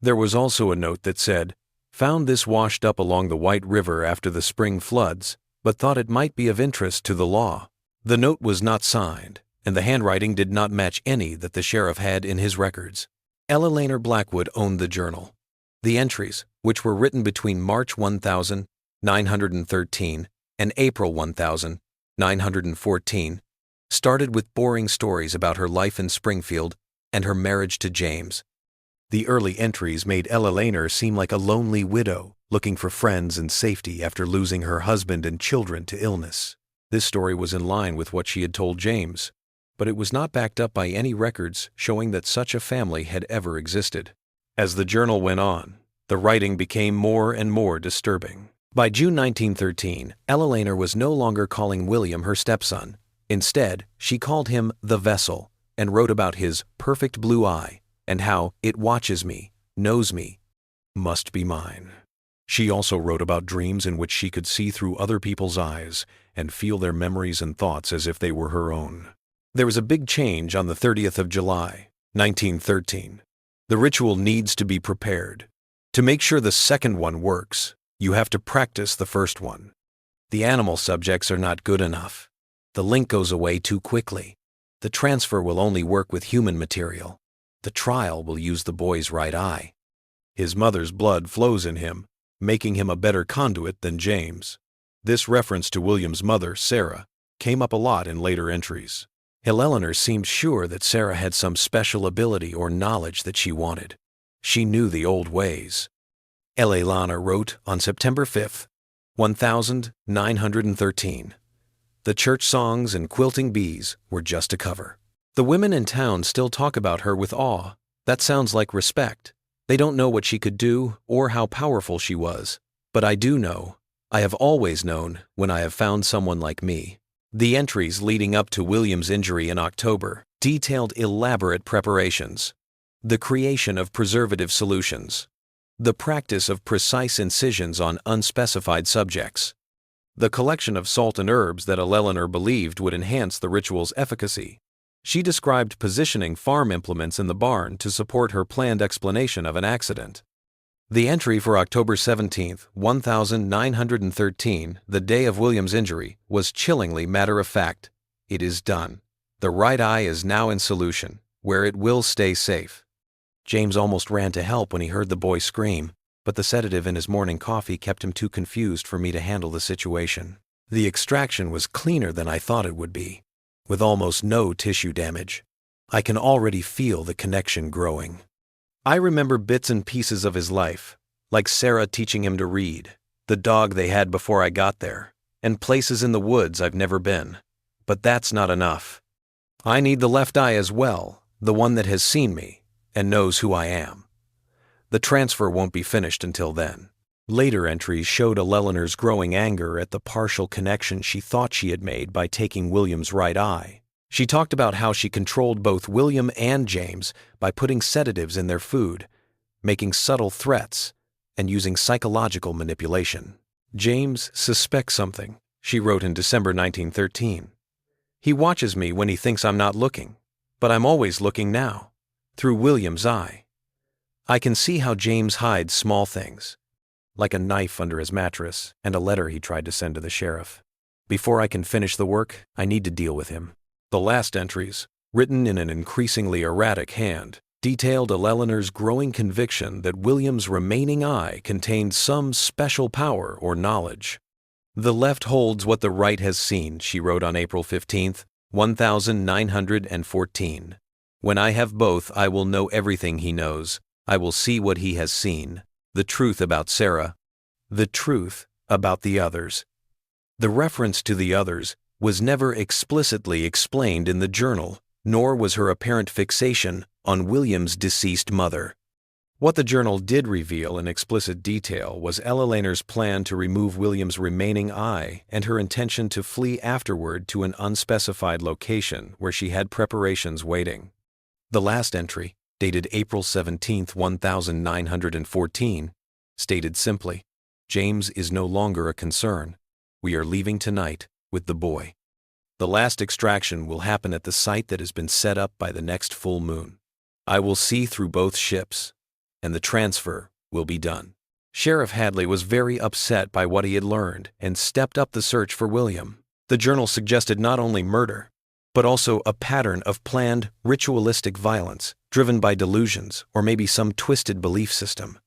There was also a note that said, "Found this washed up along the White River after the spring floods, but thought it might be of interest to the law." The note was not signed, and the handwriting did not match any that the sheriff had in his records. Eleanor Blackwood owned the journal. The entries, which were written between March 1913 and April 1914, started with boring stories about her life in Springfield and her marriage to James. The early entries made Eleanor seem like a lonely widow, looking for friends and safety after losing her husband and children to illness. This story was in line with what she had told James, but it was not backed up by any records showing that such a family had ever existed. As the journal went on, the writing became more and more disturbing. By June 1913, Eleanor was no longer calling William her stepson. Instead, she called him the vessel and wrote about his perfect blue eye and how it watches me, knows me, must be mine. She also wrote about dreams in which she could see through other people's eyes and feel their memories and thoughts as if they were her own. There was a big change on the 30th of July, 1913. The ritual needs to be prepared. To make sure the second one works, you have to practice the first one. The animal subjects are not good enough. The link goes away too quickly. The transfer will only work with human material. The trial will use the boy's right eye. His mother's blood flows in him, making him a better conduit than James. This reference to William's mother, Sarah, came up a lot in later entries. Eleanor seemed sure that Sarah had some special ability or knowledge that she wanted. She knew the old ways. Eleanor wrote on September 5, 1913, "The church songs and quilting bees were just a cover. The women in town still talk about her with awe. That sounds like respect. They don't know what she could do or how powerful she was. But I do know. I have always known when I have found someone like me." The entries leading up to William's injury in October detailed elaborate preparations, the creation of preservative solutions, the practice of precise incisions on unspecified subjects, the collection of salt and herbs that Eleanor believed would enhance the ritual's efficacy. She described positioning farm implements in the barn to support her planned explanation of an accident. The entry for October 17, 1913, the day of William's injury, was chillingly matter-of-fact. "It is done. The right eye is now in solution, where it will stay safe." James almost ran to help when he heard the boy scream, but the sedative in his morning coffee kept him too confused for me to handle the situation. The extraction was cleaner than I thought it would be, with almost no tissue damage. I can already feel the connection growing. I remember bits and pieces of his life, like Sarah teaching him to read, the dog they had before I got there, and places in the woods I've never been. But that's not enough. I need the left eye as well, the one that has seen me and knows who I am. The transfer won't be finished until then. Later entries showed Eleanor's growing anger at the partial connection she thought she had made by taking William's right eye. She talked about how she controlled both William and James by putting sedatives in their food, making subtle threats, and using psychological manipulation. "James suspects something," she wrote in December 1913. "He watches me when he thinks I'm not looking, but I'm always looking now, through William's eye. I can see how James hides small things, like a knife under his mattress and a letter he tried to send to the sheriff. Before I can finish the work, I need to deal with him." The last entries, written in an increasingly erratic hand, detailed Eleanor's growing conviction that William's remaining eye contained some special power or knowledge. "The left holds what the right has seen," she wrote on April 15, 1914. "When I have both, I will know everything he knows. I will see what he has seen, the truth about Sarah, the truth about the others. The reference to the others was never explicitly explained in the journal, nor was her apparent fixation on William's deceased mother. What the journal did reveal in explicit detail was Ella Laner's plan to remove William's remaining eye and her intention to flee afterward to an unspecified location where she had preparations waiting. The last entry, dated April 17, 1914, stated simply, "James is no longer a concern. We are leaving tonight with the boy. The last extraction will happen at the site that has been set up by the next full moon. I will see through both ships, and the transfer will be done." Sheriff Hadley was very upset by what he had learned and stepped up the search for William. The journal suggested not only murder, but also a pattern of planned, ritualistic violence driven by delusions or maybe some twisted belief system.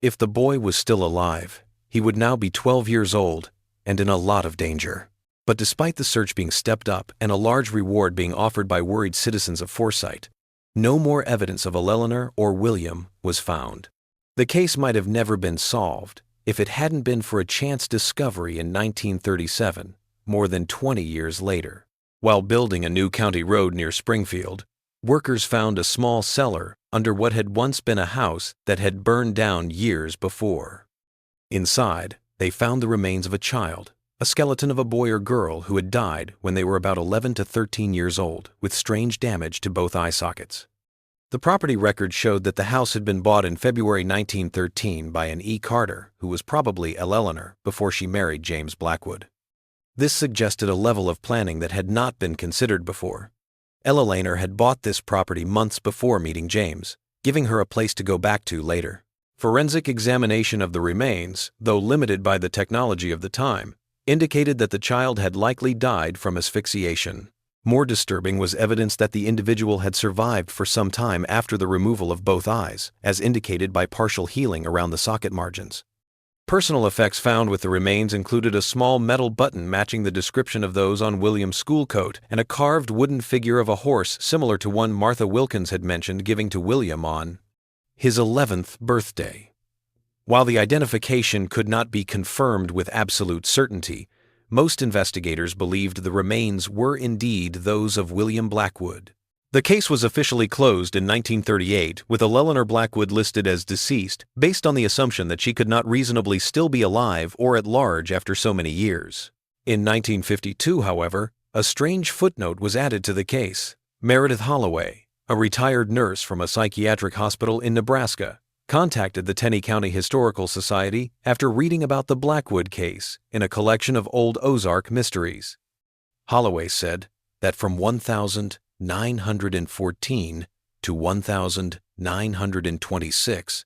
If the boy was still alive, he would now be 12 years old and in a lot of danger. But despite the search being stepped up and a large reward being offered by worried citizens of Forsyth, no more evidence of Eleanor or William was found. The case might have never been solved if it hadn't been for a chance discovery in 1937, more than 20 years later. While building a new county road near Springfield, workers found a small cellar under what had once been a house that had burned down years before. Inside, they found the remains of a child, a skeleton of a boy or girl who had died when they were about 11 to 13 years old, with strange damage to both eye sockets. The property record showed that the house had been bought in February 1913 by an E. Carter, who was probably Eleanor before she married James Blackwood. This suggested a level of planning that had not been considered before. Ella Laner had bought this property months before meeting James, giving her a place to go back to later. Forensic examination of the remains, though limited by the technology of the time, indicated that the child had likely died from asphyxiation. More disturbing was evidence that the individual had survived for some time after the removal of both eyes, as indicated by partial healing around the socket margins. Personal effects found with the remains included a small metal button matching the description of those on William's school coat and a carved wooden figure of a horse similar to one Martha Wilkins had mentioned giving to William on his 11th birthday. While the identification could not be confirmed with absolute certainty, most investigators believed the remains were indeed those of William Blackwood. The case was officially closed in 1938, with Eleanor Blackwood listed as deceased, based on the assumption that she could not reasonably still be alive or at large after so many years. In 1952, however, a strange footnote was added to the case. Meredith Holloway, a retired nurse from a psychiatric hospital in Nebraska, contacted the Tenney County Historical Society after reading about the Blackwood case in a collection of old Ozark mysteries. Holloway said that from 1914 to 1926,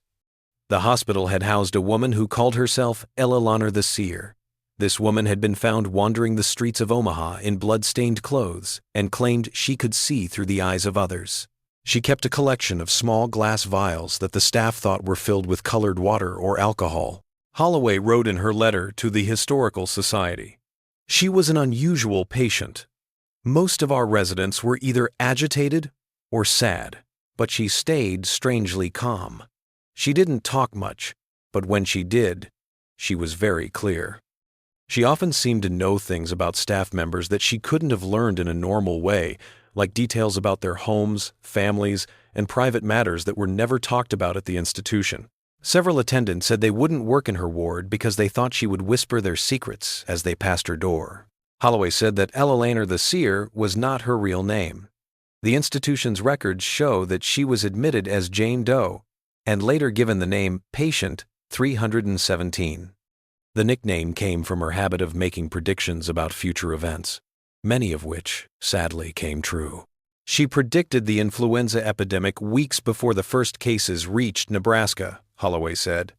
the hospital had housed a woman who called herself Ella Laner the Seer. This woman had been found wandering the streets of Omaha in blood-stained clothes and claimed she could see through the eyes of others. She kept a collection of small glass vials that the staff thought were filled with colored water or alcohol. Holloway wrote in her letter to the Historical Society, "She was an unusual patient. Most of our residents were either agitated or sad, but she stayed strangely calm. She didn't talk much, but when she did, she was very clear. She often seemed to know things about staff members that she couldn't have learned in a normal way, like details about their homes, families, and private matters that were never talked about at the institution. Several attendants said they wouldn't work in her ward because they thought she would whisper their secrets as they passed her door." Holloway said that Ella Laner the Seer was not her real name. The institution's records show that she was admitted as Jane Doe and later given the name Patient 317. The nickname came from her habit of making predictions about future events, many of which, sadly, came true. She predicted the influenza epidemic weeks before the first cases reached Nebraska, Holloway said.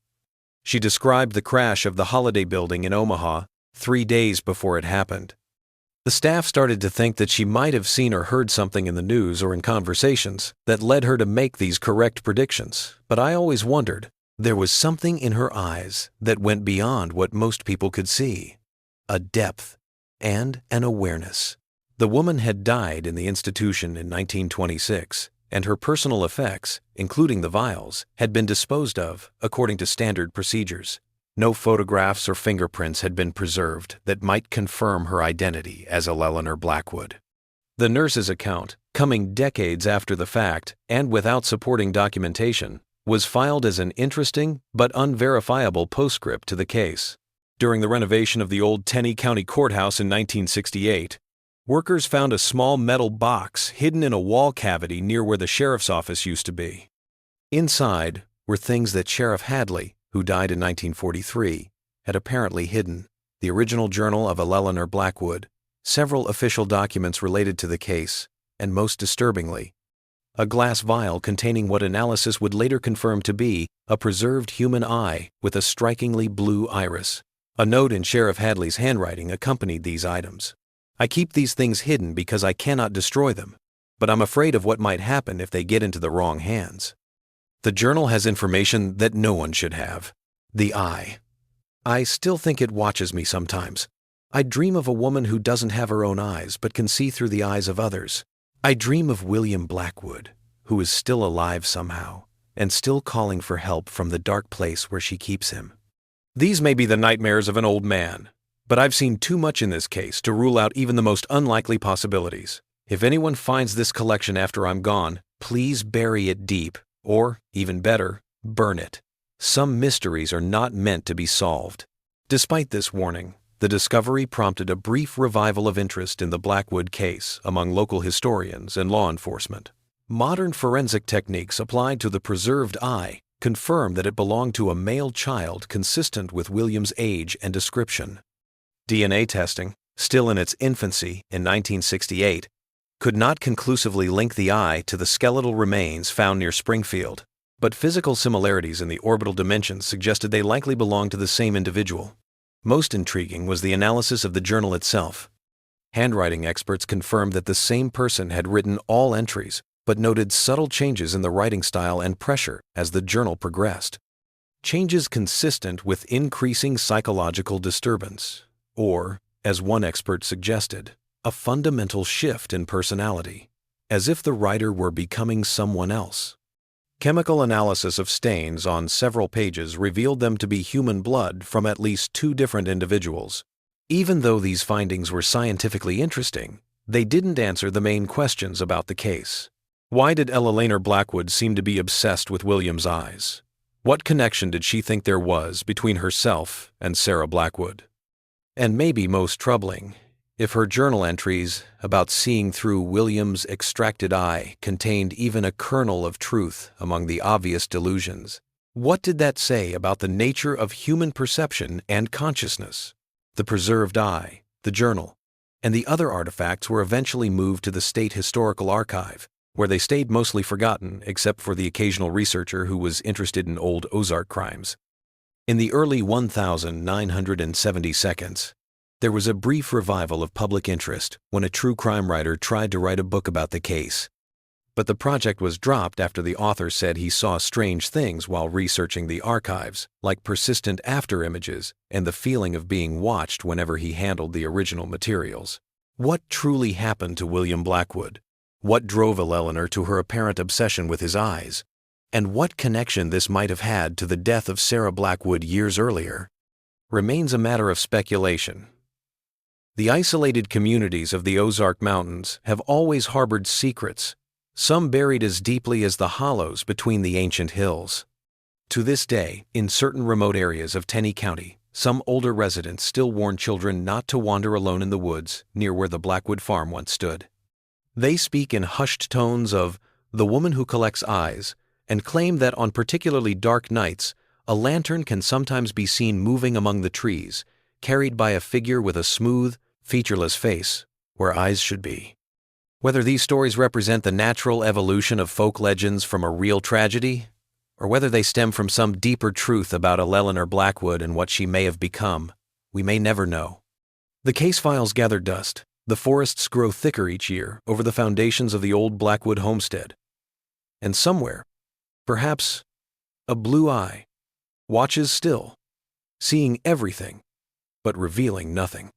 She described the crash of the Holiday Building in Omaha 3 days before it happened. The staff started to think that she might have seen or heard something in the news or in conversations that led her to make these correct predictions, but I always wondered, there was something in her eyes that went beyond what most people could see, a depth and an awareness. The woman had died in the institution in 1926, and her personal effects, including the vials, had been disposed of according to standard procedures. No photographs or fingerprints had been preserved that might confirm her identity as Eleanor Blackwood. The nurse's account, coming decades after the fact and without supporting documentation, was filed as an interesting but unverifiable postscript to the case. During the renovation of the old Tenney County Courthouse in 1968, workers found a small metal box hidden in a wall cavity near where the sheriff's office used to be. Inside were things that Sheriff Hadley, who died in 1943, had apparently hidden: the original journal of Eleanor Blackwood, several official documents related to the case, and most disturbingly, a glass vial containing what analysis would later confirm to be a preserved human eye with a strikingly blue iris. A note in Sheriff Hadley's handwriting accompanied these items. "I keep these things hidden because I cannot destroy them, but I'm afraid of what might happen if they get into the wrong hands." The journal has information that no one should have. The eye. I still think it watches me sometimes. I dream of a woman who doesn't have her own eyes but can see through the eyes of others. I dream of William Blackwood, who is still alive somehow, and still calling for help from the dark place where she keeps him. These may be the nightmares of an old man, but I've seen too much in this case to rule out even the most unlikely possibilities. If anyone finds this collection after I'm gone, please bury it deep, or, even better, burn it. Some mysteries are not meant to be solved. Despite this warning, the discovery prompted a brief revival of interest in the Blackwood case among local historians and law enforcement. Modern forensic techniques applied to the preserved eye confirmed that it belonged to a male child consistent with William's age and description. DNA testing, still in its infancy in 1968, could not conclusively link the eye to the skeletal remains found near Springfield, but physical similarities in the orbital dimensions suggested they likely belonged to the same individual. Most intriguing was the analysis of the journal itself. Handwriting experts confirmed that the same person had written all entries, but noted subtle changes in the writing style and pressure as the journal progressed. Changes consistent with increasing psychological disturbance, or, as one expert suggested, a fundamental shift in personality, as if the writer were becoming someone else. Chemical analysis of stains on several pages revealed them to be human blood from at least 2 different individuals. Even though these findings were scientifically interesting, they didn't answer the main questions about the case. Why did Eleanor Blackwood seem to be obsessed with William's eyes? What connection did she think there was between herself and Sarah Blackwood? And maybe most troubling, if her journal entries about seeing through William's extracted eye contained even a kernel of truth among the obvious delusions, what did that say about the nature of human perception and consciousness? The preserved eye, the journal, and the other artifacts were eventually moved to the State Historical Archive, where they stayed mostly forgotten except for the occasional researcher who was interested in old Ozark crimes. In the early 1972, there was a brief revival of public interest when a true crime writer tried to write a book about the case. But the project was dropped after the author said he saw strange things while researching the archives, like persistent after-images and the feeling of being watched whenever he handled the original materials. What truly happened to William Blackwood? What drove Eleanor to her apparent obsession with his eyes? And what connection this might have had to the death of Sarah Blackwood years earlier remains a matter of speculation. The isolated communities of the Ozark Mountains have always harbored secrets, some buried as deeply as the hollows between the ancient hills. To this day, in certain remote areas of Tenney County, some older residents still warn children not to wander alone in the woods near where the Blackwood farm once stood. They speak in hushed tones of the woman who collects eyes and claim that on particularly dark nights, a lantern can sometimes be seen moving among the trees, carried by a figure with a smooth, featureless face where eyes should be. Whether these stories represent the natural evolution of folk legends from a real tragedy, or whether they stem from some deeper truth about Eleanor Blackwood and what she may have become, we may never know. The case files gather dust. The forests grow thicker each year over the foundations of the old Blackwood homestead. And somewhere, perhaps, a blue eye watches still, seeing everything, but revealing nothing.